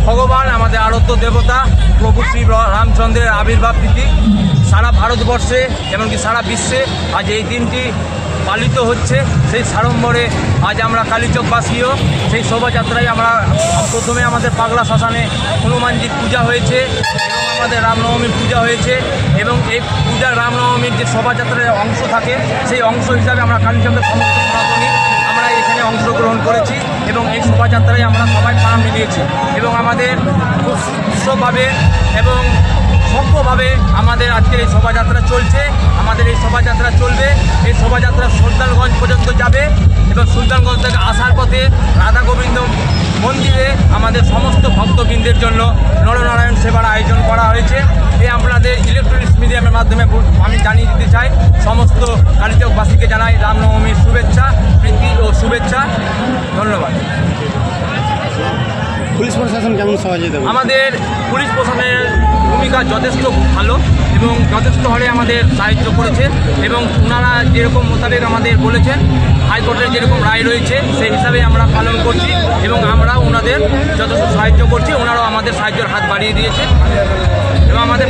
ভগবান, আমাদের আরাধ্য দেবতা প্রভু শ্রী রামচন্দ্রের আবির্ভাব তিথি। সারা ভারতবর্ষে এমনকি সারা বিশ্বে আজ এই দিনটি পালিত হচ্ছে। সেই সাড়ম্বরে আজ আমরা কালীচকবাসীও সেই শোভাযাত্রায় আমরা প্রথমে আমাদের পাগলা শ্মশানে হনুমানজির পূজা হয়েছে এবং আমাদের রামনবমীর পূজা হয়েছে এবং এই পূজা রামনবমীর যে শোভাযাত্রার অংশ থাকে সেই অংশ হিসাবে আমরা কালীচকের সমস্ত সনাতনী আমরা এখানে অংশগ্রহণ করেছি এবং এই শোভাযাত্রায় আমরা সবাই পা মিলিয়েছি এবং আমাদের খুব সুস্থভাবে এবং সভ্যভাবে আমাদের আজকের এই শোভাযাত্রা চলছে। আমাদের এই শোভাযাত্রা চলবে, এই শোভাযাত্রা সুলতানগঞ্জ পর্যন্ত যাবে এবং সুলতানগঞ্জ থেকে আসার পথে রাধা গোবিন্দ মন্দিরে আমাদের সমস্ত ভক্তবৃন্দের জন্য নরনারায়ণ সেবার আয়োজন করা হয়েছে। এই আপনাদের ইলেকট্রনিক্স মিডিয়ামের মাধ্যমে আমি জানিয়ে দিতে চাই, সমস্ত কালীচকবাসীকে জানাই রামনবমীর শুভেচ্ছা, প্রীতি ও শুভেচ্ছা। ধন্যবাদ। পুলিশ প্রশাসন কেমন সহযোগিতা? আমাদের পুলিশ প্রশাসনের ভূমিকা যথেষ্ট ভালো এবং যথেষ্ট হারে আমাদের সাহায্য করেছে এবং ওনারা যেরকম মোতাবেক আমাদের বলেছেন, হাইকোর্টের যেরকম রায় রয়েছে সেই হিসাবে আমরা পালন করছি এবং আমরা ওনাদের যথেষ্ট সাহায্য করছি। ওনারাও আমাদের সাহায্যের হাত বাড়িয়ে দিয়েছে এবং আমাদের